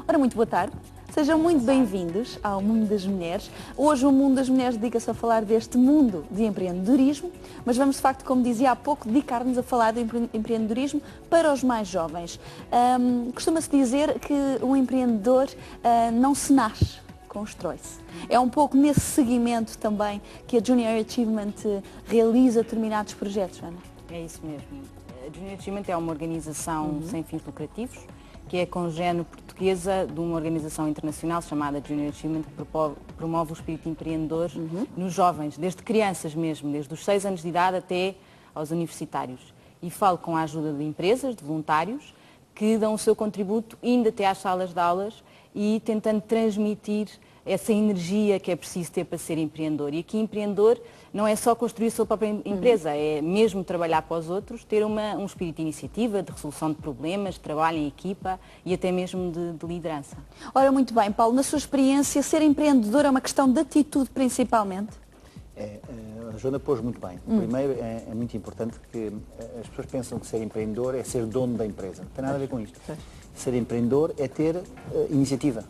Ora, muito boa tarde. Sejam muito bem-vindos ao Mundo das Mulheres. Hoje o Mundo das Mulheres dedica-se a falar deste mundo de empreendedorismo, mas vamos de facto, como dizia há pouco, dedicar-nos a falar de empreendedorismo para os mais jovens. Costuma-se dizer que o empreendedor não se nasce, constrói-se. É um pouco nesse seguimento também que a Junior Achievement realiza determinados projetos, Ana. É isso mesmo. A Junior Achievement é uma organização sem fins lucrativos, que é congénere portuguesa de uma organização internacional chamada Junior Achievement, que promove o espírito empreendedor nos jovens, desde crianças mesmo, desde os 6 anos de idade até aos universitários. E falo com a ajuda de empresas, de voluntários, que dão o seu contributo indo até às salas de aulas e tentando transmitir essa energia que é preciso ter para ser empreendedor. E aqui empreendedor não é só construir a sua própria empresa, é mesmo trabalhar para os outros, ter um espírito de iniciativa, de resolução de problemas, de trabalho em equipa e até mesmo de liderança. Ora, muito bem, Paulo, na sua experiência, ser empreendedor é uma questão de atitude principalmente? A Joana pôs muito bem. Primeiro, é muito importante que as pessoas pensam que ser empreendedor é ser dono da empresa. Não tem nada a ver com isto. Ser empreendedor é ter iniciativa.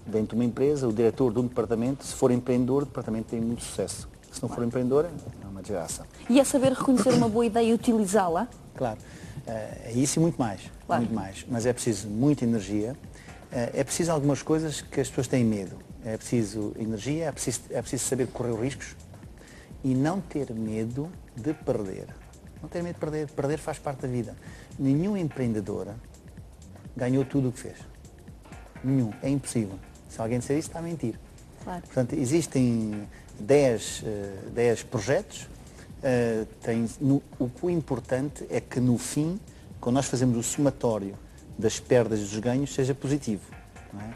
Dentro de uma empresa, o diretor de um departamento, se for empreendedor, o departamento tem muito sucesso. Se não for empreendedor, é uma desgraça. E é saber reconhecer uma boa ideia e utilizá-la? Claro. É isso e muito mais. Claro. Muito mais. Mas é preciso muita energia. É preciso algumas coisas que as pessoas têm medo. É preciso energia, é preciso saber correr riscos e não ter medo de perder. Não ter medo de perder. Perder faz parte da vida. Nenhum empreendedor ganhou tudo o que fez. Nenhum. É impossível. Se alguém disser isso, está a mentir. Claro. Portanto, existem 10 projetos. O importante é que no fim, quando nós fazemos o somatório das perdas e dos ganhos, seja positivo. Não é?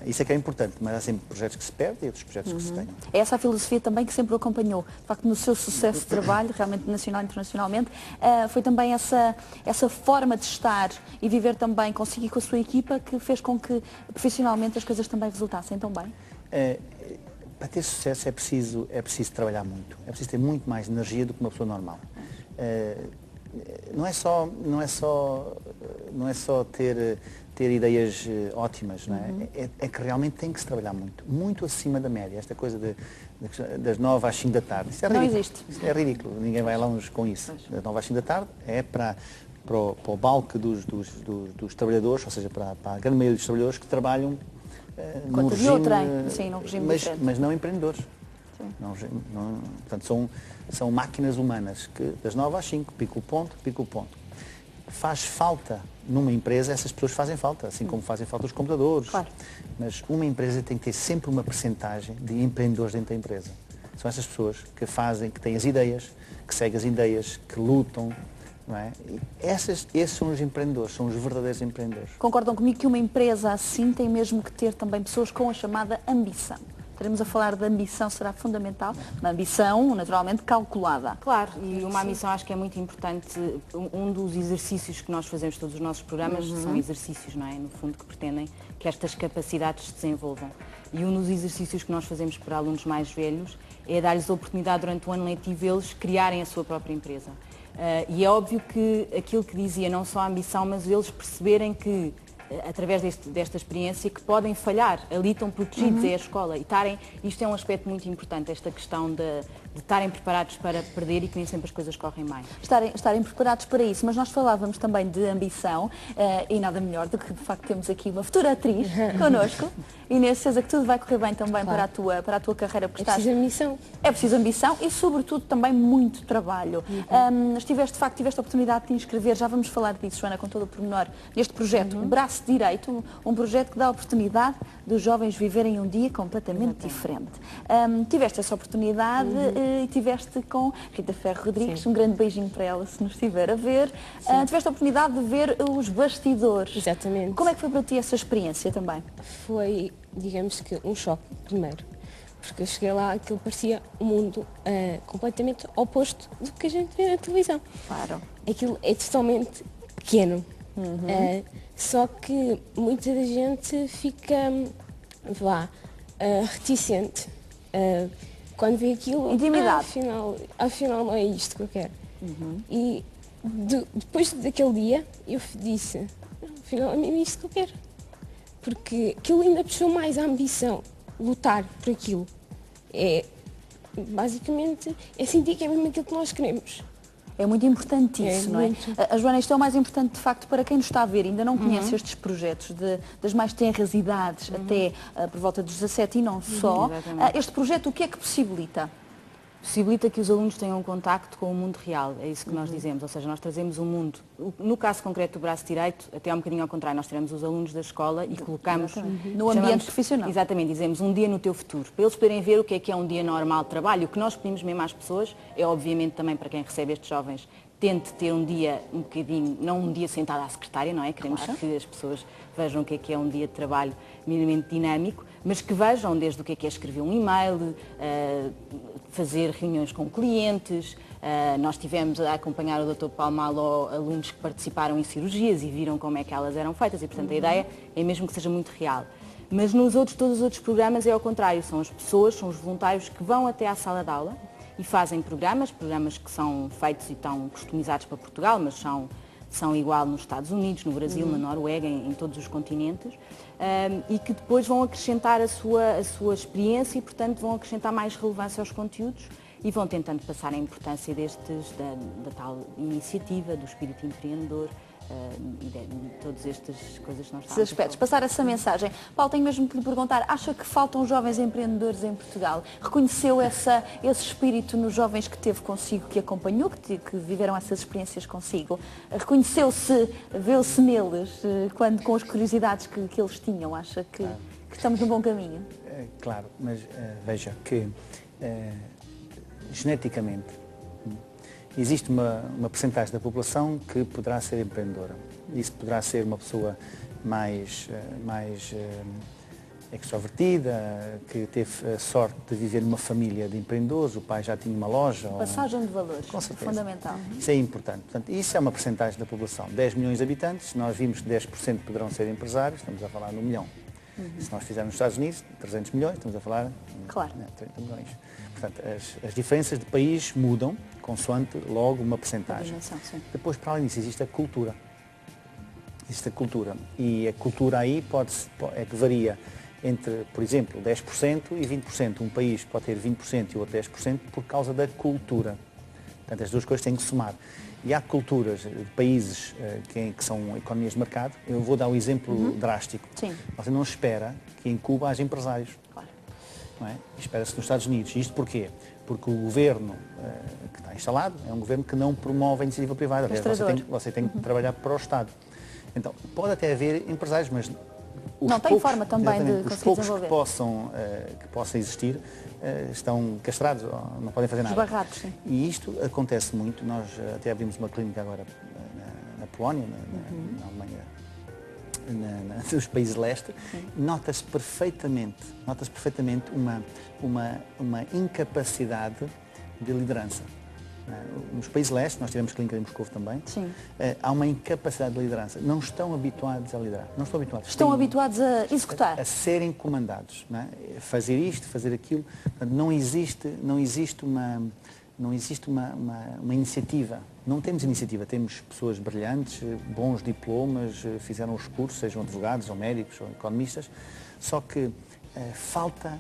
Isso é que é importante, mas há sempre projetos que se perdem e outros projetos que se ganham. É essa a filosofia também que sempre o acompanhou. De facto, no seu sucesso de trabalho, realmente nacional e internacionalmente, foi também essa forma de estar e viver também consigo e com a sua equipa que fez com que profissionalmente as coisas também resultassem tão bem? Para ter sucesso é preciso trabalhar muito. É preciso ter muito mais energia do que uma pessoa normal. Não é só ter ideias ótimas, não é? É que realmente tem que se trabalhar muito, muito acima da média. Esta coisa das 9 às 5 da tarde, isso é ridículo. Não existe. Isso é ridículo, ninguém vai longe com isso. Das 9 às 5 da tarde é para o balque dos trabalhadores, ou seja, para a grande maioria dos trabalhadores que trabalham num regime, num regime diferente. mas não empreendedores. Portanto, são máquinas humanas que das 9 às 5, pico o ponto. Faz falta numa empresa, essas pessoas fazem falta, assim como fazem falta os computadores. Claro. Mas uma empresa tem que ter sempre uma percentagem de empreendedores dentro da empresa. São essas pessoas que têm as ideias, que seguem as ideias, que lutam. Não é? Esses são os empreendedores, são os verdadeiros empreendedores. Concordam comigo que uma empresa assim tem mesmo que ter também pessoas com a chamada ambição? Estaremos a falar de ambição, será fundamental. Uma ambição, naturalmente, calculada. Claro, e uma ambição acho que é muito importante. Um dos exercícios que nós fazemos todos os nossos programas são exercícios, não é? No fundo, que pretendem que estas capacidades se desenvolvam. E um dos exercícios que nós fazemos para alunos mais velhos é dar-lhes a oportunidade durante o ano letivo eles criarem a sua própria empresa. E é óbvio que aquilo que dizia, não só a ambição, mas eles perceberem que através desta experiência, que podem falhar, ali estão protegidos, é a escola, e isto é um aspecto muito importante, esta questão de estarem preparados para perder e que nem sempre as coisas correm bem. Estarem preparados para isso, mas nós falávamos também de ambição, e nada melhor do que de facto temos aqui uma futura atriz connosco, Inês César, que tudo vai correr bem também para a tua carreira. Porque é preciso ambição. É preciso ambição e sobretudo também muito trabalho. Tiveste a oportunidade de te inscrever, já vamos falar disso, Joana, com todo o pormenor, neste projeto, o Braço Direito, um projeto que dá a oportunidade dos jovens viverem um dia completamente diferente. Tiveste essa oportunidade e tiveste com Rita Ferro Rodrigues, um grande beijinho para ela se nos estiver a ver. Tiveste a oportunidade de ver os bastidores. Exatamente. Como é que foi para ti essa experiência também? Foi, digamos que, um choque primeiro, porque eu cheguei lá, aquilo parecia um mundo completamente oposto do que a gente vê na televisão. Claro. Aquilo é totalmente pequeno. Só que muita da gente fica reticente quando vê aquilo. Intimidade. Afinal não é isto que eu quero. E depois daquele dia eu disse, afinal é mesmo isto que eu quero. porque aquilo ainda puxou mais a ambição, lutar por aquilo. Basicamente, é sentir que é mesmo aquilo que nós queremos. É muito importante isso, não é? A Joana, isto é o mais importante, de facto, para quem nos está a ver, ainda não conhece estes projetos das mais tenras idades, até por volta dos 17 e não só. Este projeto, o que é que possibilita? Possibilita que os alunos tenham um contacto com o mundo real, é isso que nós dizemos, ou seja, nós trazemos um mundo, no caso concreto do braço direito, até um bocadinho ao contrário, nós tiramos os alunos da escola e colocamos no ambiente profissional. Exatamente, dizemos um dia no teu futuro, para eles poderem ver o que é um dia normal de trabalho. O que nós pedimos mesmo às pessoas é, obviamente, também para quem recebe estes jovens, tente ter um dia um bocadinho, não um dia sentado à secretária, não é? Queremos que as pessoas vejam o que é um dia de trabalho minimamente dinâmico, mas que vejam desde o que é escrever um e-mail, fazer reuniões com clientes. Nós tivemos a acompanhar o Dr. Paulo Malo alunos que participaram em cirurgias e viram como é que elas eram feitas e, portanto, a ideia é mesmo que seja muito real. Mas todos os outros programas é ao contrário, são as pessoas, são os voluntários que vão até à sala de aula e fazem programas que são feitos e estão customizados para Portugal, mas são igual nos Estados Unidos, no Brasil, na Noruega, em todos os continentes, e que depois vão acrescentar a sua experiência e, portanto, vão acrescentar mais relevância aos conteúdos e vão tentando passar a importância da tal iniciativa, do espírito empreendedor, e de todas estas coisas que nós estamos aspectos, passar essa mensagem. Paulo, tenho mesmo que lhe perguntar, acha que faltam jovens empreendedores em Portugal? Reconheceu esse espírito nos jovens que teve consigo, que acompanhou, que viveram essas experiências consigo? Reconheceu-se, vê-se neles, com as curiosidades que eles tinham? Acha que estamos no bom caminho? Claro, mas veja que geneticamente existe uma percentagem da população que poderá ser empreendedora. Isso poderá ser uma pessoa mais extrovertida, que teve a sorte de viver numa família de empreendedores, o pai já tinha uma loja. Passagem de valores, com certeza. Fundamental. Isso é importante. Portanto, isso é uma percentagem da população. 10 milhões de habitantes, nós vimos que 10% poderão ser empresários, estamos a falar de 1 milhão. Se nós fizermos nos Estados Unidos, 300 milhões, estamos a falar de 30 milhões. Portanto, as diferenças de país mudam, consoante logo uma percentagem. Depois, para além disso, existe a cultura. Existe a cultura. E a cultura aí é que varia entre, por exemplo, 10% e 20%. Um país pode ter 20% e o outro 10% por causa da cultura. Portanto, as duas coisas têm que somar. E há culturas de países que são economias de mercado. Eu vou dar um exemplo drástico. Sim. Você não espera que em Cuba haja empresários. Claro. Não é? Espera-se nos Estados Unidos. Isto porquê? Porque o governo que está instalado é um governo que não promove a iniciativa privada. Aliás, você tem que trabalhar para o Estado. Então, pode até haver empresários, mas não tem forma também de conseguir desenvolver. Os poucos que possam existir estão castrados, não podem fazer nada. Esbarrados, sim. E isto acontece muito. Nós até abrimos uma clínica agora na Polónia, na Alemanha, nos países de leste. Nota-se perfeitamente uma incapacidade de liderança. Nos países leste, nós tivemos clínica em Moscou também, há uma incapacidade de liderança. Não estão habituados a liderar. Não estão habituados. Estão habituados a executar. A serem comandados. Não é? Fazer isto, fazer aquilo. Portanto, não existe uma iniciativa. Não temos iniciativa. Temos pessoas brilhantes, bons diplomas, fizeram os cursos, sejam advogados ou médicos ou economistas, só que falta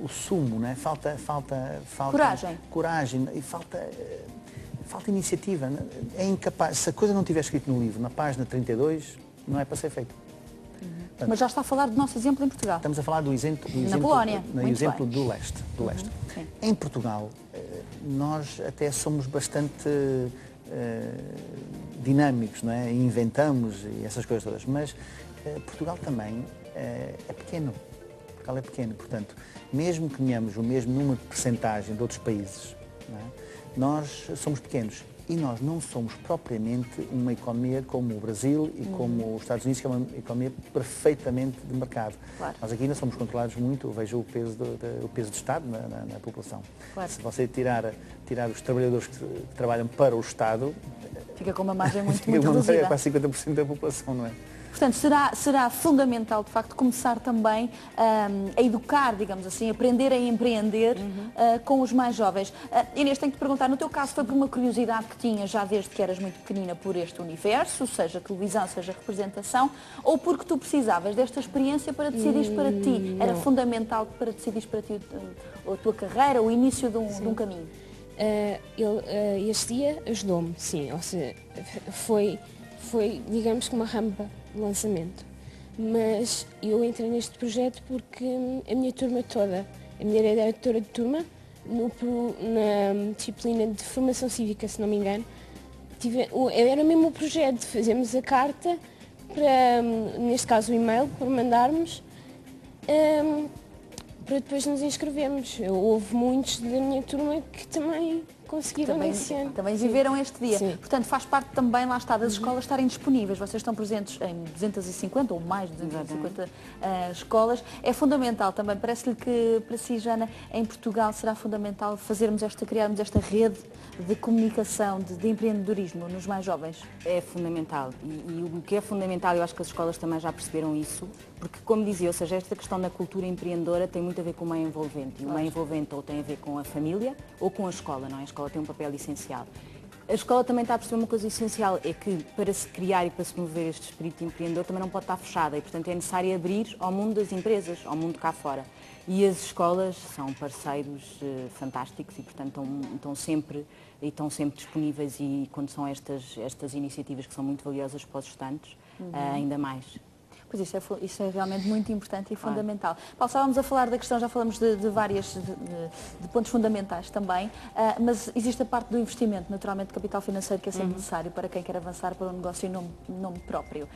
o sumo, não é? Falta coragem e falta iniciativa. É incapaz. Se a coisa não estiver escrita no livro, na página 32, não é para ser feito. Portanto, mas já está a falar do nosso exemplo em Portugal. Estamos a falar do exemplo Polónia. Do leste. Em Portugal, nós até somos bastante dinâmicos, não é? Inventamos e essas coisas todas, mas Portugal também é pequeno. Portugal é pequeno, portanto, mesmo que tenhamos o mesmo número de percentagem de outros países, não é? Nós somos pequenos e nós não somos propriamente uma economia como o Brasil e como os Estados Unidos, que é uma economia perfeitamente de mercado. Claro. Nós aqui ainda somos controlados muito, eu vejo o peso do Estado na população. Claro. Se você tirar os trabalhadores que trabalham para o Estado, fica com uma margem muito reduzida. É reduzida. quase 50% da população, não é? Portanto, será fundamental, de facto, começar também a educar, digamos assim, aprender a empreender com os mais jovens. Inês, tenho que te perguntar, no teu caso foi por uma curiosidade que tinhas já desde que eras muito pequenina por este universo, seja televisão, seja representação, ou porque tu precisavas desta experiência para decidires para ti? Era fundamental para decidires para ti a tua carreira, o início de um caminho? Este dia ajudou-me, sim, ou seja, foi, digamos que uma rampa de lançamento. Mas eu entrei neste projeto porque a minha turma toda, a minha diretora de turma, na disciplina de formação cívica, se não me engano, era mesmo o projeto de fazermos a carta, para, neste caso o e-mail, para mandarmos, para depois nos inscrevermos. Houve muitos da minha turma que também conseguiram esse ano. Também viveram este dia. Sim. Portanto, faz parte também, lá está, das escolas estarem disponíveis. Vocês estão presentes em 250 ou mais de 250 escolas. É fundamental também, parece-lhe que para si, Jana, em Portugal será fundamental criarmos esta rede de comunicação, de empreendedorismo nos mais jovens? É fundamental. E o que é fundamental, eu acho que as escolas também já perceberam isso, porque, como dizia, ou seja, esta questão da cultura empreendedora tem muito a ver com o meio envolvente. E o meio envolvente ou tem a ver com a família ou com a escola, não é? A escola tem um papel essencial. A escola também está a perceber uma coisa essencial, é que para se criar e para se promover este espírito empreendedor também não pode estar fechada e, portanto, é necessário abrir ao mundo das empresas, ao mundo cá fora. E as escolas são parceiros fantásticos e, portanto, estão sempre disponíveis e quando são estas iniciativas que são muito valiosas para os estudantes, ainda mais. Pois isso é realmente muito importante e fundamental. Paulo, estávamos a falar da questão, já falamos de vários pontos fundamentais também, mas existe a parte do investimento, naturalmente, de capital financeiro, que é sempre necessário para quem quer avançar para um negócio em nome próprio.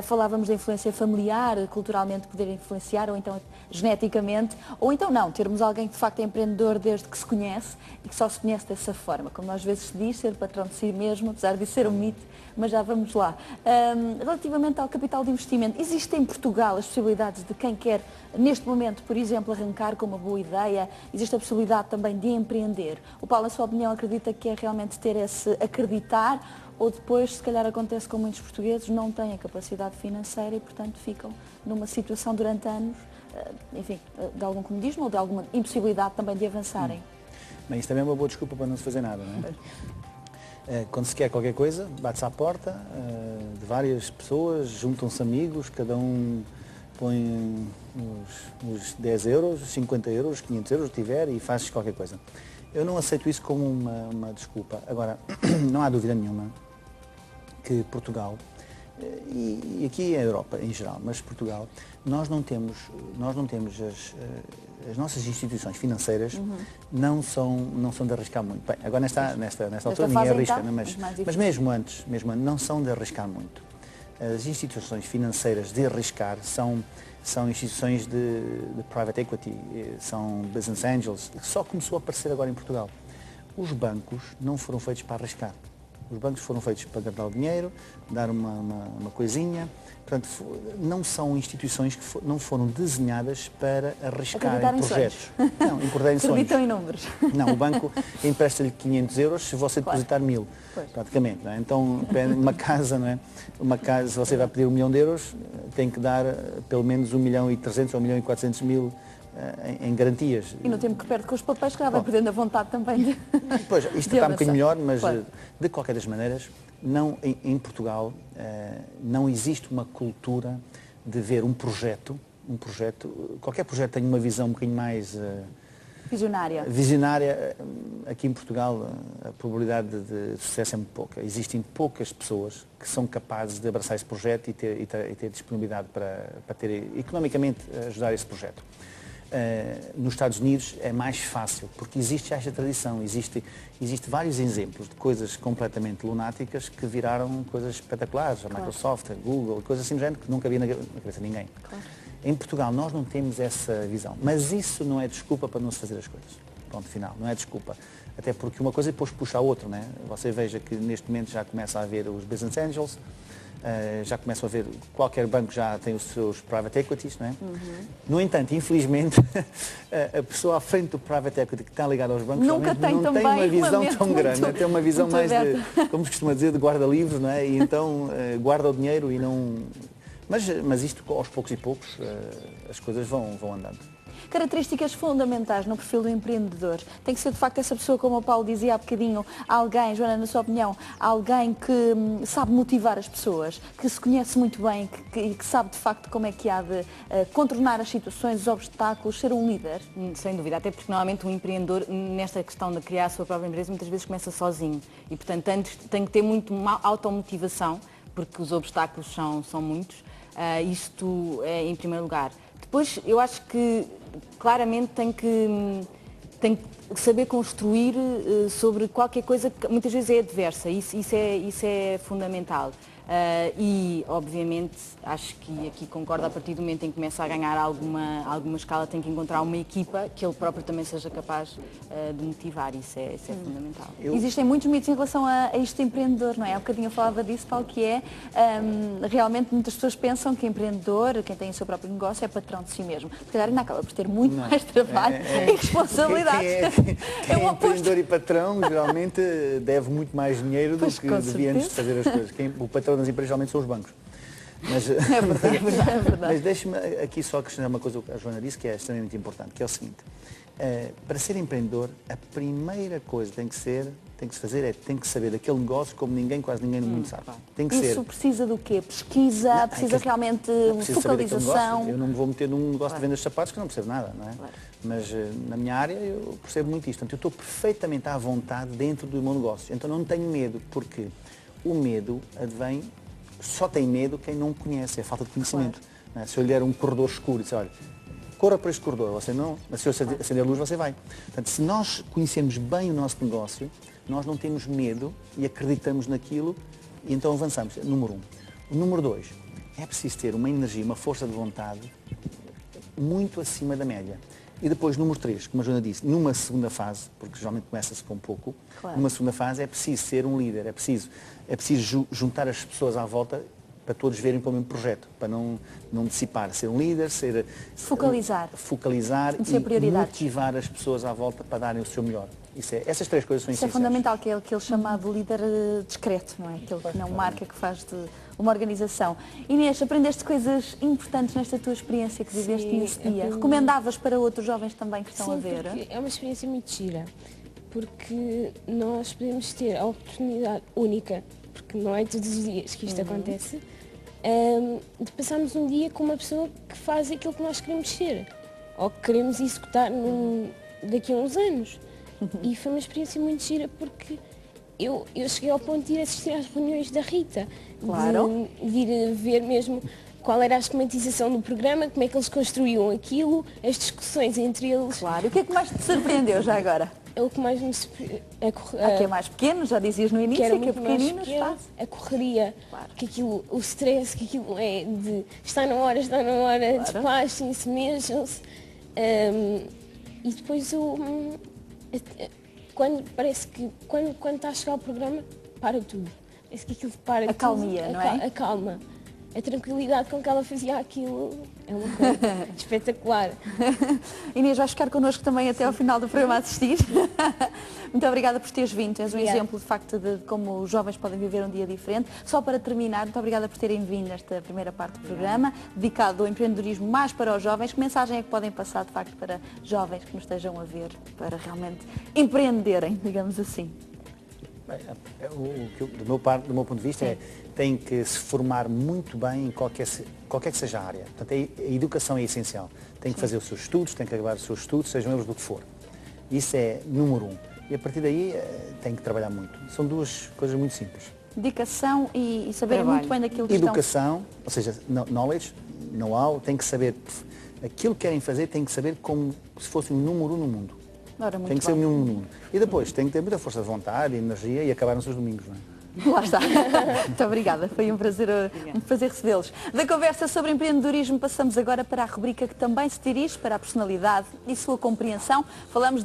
Falávamos da influência familiar, culturalmente poder influenciar, ou então geneticamente, ou então não, termos alguém que de facto é empreendedor desde que se conhece e que só se conhece dessa forma. Como às vezes se diz, ser patrão de si mesmo, apesar de ser um mito, mas já vamos lá. Relativamente ao capital de investimento, existe em Portugal as possibilidades de quem quer, neste momento, por exemplo, arrancar com uma boa ideia, existe a possibilidade também de empreender. O Paulo, na sua opinião, acredita que é realmente ter esse acreditar ou depois, se calhar acontece com muitos portugueses, não têm a capacidade financeira e, portanto, ficam numa situação durante anos, enfim, de algum comodismo ou de alguma impossibilidade também de avançarem? Bem, isso também é uma boa desculpa para não se fazer nada, não é? Quando se quer qualquer coisa, bate-se à porta de várias pessoas, juntam-se amigos, cada um põe os 10 euros, os 50 euros, os 500 euros, tiver, e faz qualquer coisa. Eu não aceito isso como uma desculpa. Agora, não há dúvida nenhuma que Portugal, e aqui é a Europa em geral, mas Portugal, nós não temos as nossas instituições financeiras não são de arriscar muito. Bem, agora nesta altura ninguém arrisca, então, mas mesmo antes, não são de arriscar muito. As instituições financeiras de arriscar são instituições de private equity, são business angels, que só começou a aparecer agora em Portugal. Os bancos não foram feitos para arriscar. Os bancos foram feitos para guardar o dinheiro, dar uma coisinha. Portanto, não são instituições que não foram desenhadas para arriscar em projetos. Não, acreditar em sonhos. Acreditam em números. Não, o banco empresta-lhe 500 euros se você depositar 1000, praticamente. Não é? Então, uma casa, não é? Uma casa, se você vai pedir 1 milhão de euros, tem que dar pelo menos 1.300.000 ou 1.400.000 em garantias. E no tempo que perde com os papéis, que já vai perdendo a vontade também de Pois, isto está um bocadinho melhor, mas de qualquer das maneiras, em Portugal não existe uma cultura de ver um projeto, qualquer projeto tem uma visão um bocadinho mais visionária. Aqui em Portugal a probabilidade de sucesso é muito pouca. Existem poucas pessoas que são capazes de abraçar esse projeto e ter disponibilidade para ter economicamente ajudar esse projeto. Nos Estados Unidos é mais fácil, porque existe esta tradição, existe vários exemplos de coisas completamente lunáticas que viraram coisas espetaculares, a Microsoft, a Google, coisas assim do género que nunca havia na cabeça de ninguém. Claro. Em Portugal nós não temos essa visão, mas isso não é desculpa para não se fazer as coisas. Ponto final, não é desculpa. Até porque uma coisa depois puxa a outra, né? Você veja que neste momento já começa a haver os business angels, já começam a ver, qualquer banco já tem os seus private equities, não é? No entanto, infelizmente, a pessoa à frente do private equity que está ligada aos bancos não tem uma visão tão grande, não é? Tem uma visão mais de, como se costuma dizer, de guarda-livros, não é? E então guarda o dinheiro e não... Mas isto, aos poucos e poucos, as coisas vão andando. Características fundamentais no perfil do empreendedor. Tem que ser, de facto, essa pessoa, como o Paulo dizia há bocadinho, alguém, Joana, na sua opinião, alguém que sabe motivar as pessoas, que se conhece muito bem, que sabe, de facto, como é que há de contornar as situações, os obstáculos, ser um líder? Sem dúvida, até porque normalmente um empreendedor, nesta questão de criar a sua própria empresa, muitas vezes começa sozinho. E, portanto, antes tem que ter muito automotivação, porque os obstáculos são muitos. Isto é em primeiro lugar. Depois, eu acho que claramente tem que saber construir sobre qualquer coisa que muitas vezes é adversa. Isso é fundamental. E, obviamente, acho que aqui concordo, a partir do momento em que começa a ganhar alguma escala, tem que encontrar uma equipa que ele próprio também seja capaz de motivar. Isso é fundamental. Existem muitos mitos em relação a este empreendedor, não é? Há bocadinho eu falava disso, Paulo, que é realmente muitas pessoas pensam que empreendedor, quem tem o seu próprio negócio, é patrão de si mesmo. Se calhar ainda acaba por ter muito mais trabalho e responsabilidades. Quem é empreendedor e patrão, geralmente deve muito mais dinheiro do que devia antes de fazer as coisas. O patrão das empresas geralmente são os bancos. Mas, é verdade. Mas deixe-me aqui só acrescentar uma coisa que a Joana disse que é extremamente importante, que é o seguinte. Para ser empreendedor, a primeira coisa que tem que se fazer tem que saber daquele negócio como quase ninguém no mundo sabe. Tem que Isso ser. Precisa do quê? Pesquisa, precisa realmente focalização. Eu não me vou meter num negócio de venda de sapatos que eu não percebo nada, não é? Claro. Mas na minha área eu percebo muito isto. Portanto, eu estou perfeitamente à vontade dentro do meu negócio. Então não tenho medo, porque o medo advém, só tem medo quem não conhece, é a falta de conhecimento. Claro. Não é? Se eu lhe der um corredor escuro e disser, olha, corra para este corredor, você não, mas se eu acender a luz, você vai. Portanto, se nós conhecermos bem o nosso negócio, nós não temos medo e acreditamos naquilo e então avançamos. Número 1. O número 2, é preciso ter uma energia, uma força de vontade muito acima da média. E depois, número 3, como a Joana disse, numa segunda fase, porque geralmente começa-se com pouco, claro. Numa segunda fase é preciso ser um líder, é preciso juntar as pessoas à volta para todos verem para o mesmo projeto, para não dissipar, ser um líder, focalizar e motivar as pessoas à volta para darem o seu melhor. Essas 3 coisas são essenciais. Isso é fundamental, que é aquele chamado líder discreto, não é? Aquele que não marca, que faz de uma organização. Inês, aprendeste coisas importantes nesta tua experiência que viveste nesse dia. Recomendavas para outros jovens também que estão a ver? Porque é uma experiência muito gira, porque nós podemos ter a oportunidade única, porque não é todos os dias que isto acontece, de passarmos um dia com uma pessoa que faz aquilo que nós queremos ser, ou que queremos executar daqui a uns anos. E foi uma experiência muito gira, porque eu cheguei ao ponto de ir assistir às reuniões da Rita, claro. de ir ver mesmo qual era a esquematização do programa, como é que eles construíam aquilo, as discussões entre eles. Claro, e o que é que mais te surpreendeu já agora? O que mais me surpreendeu... que é mais pequeno, já dizias no início, que é pequenino, a correria, claro. Que aquilo, o stress, que aquilo é de está na hora, claro. Despachem-se, mexam-se. E depois quando está a chegar o programa, para tudo. Parece que aquilo para a calmia, não é? A calma. A tranquilidade com que ela fazia aquilo é uma coisa espetacular. Inês, vais ficar connosco também até ao final do programa a assistir. Muito obrigada por teres vindo. És um exemplo, de facto, de como os jovens podem viver um dia diferente. Só para terminar, muito obrigada por terem vindo nesta primeira parte do programa, dedicado ao empreendedorismo mais para os jovens. Que mensagem é que podem passar, de facto, para jovens que nos estejam a ver, para realmente empreenderem, digamos assim? Do meu ponto de vista, tem que se formar muito bem em qualquer que seja a área. Portanto, a educação é essencial. Tem que fazer os seus estudos, tem que acabar os seus estudos, sejam eles do que for. Isso é número 1. E a partir daí tem que trabalhar muito. São 2 coisas muito simples. Dedicação e saber muito bem daquilo que Educação, ou seja, knowledge, know-how, tem que saber aquilo que querem fazer, tem que saber como se fosse um número 1 no mundo. Tem que ser o número 1. E depois tem que ter muita força de vontade, energia e acabar nos seus domingos, não é? Lá está. Muito obrigada. Foi um prazer recebê-los. Da conversa sobre empreendedorismo passamos agora para a rubrica que também se dirige para a personalidade e sua compreensão. Falamos de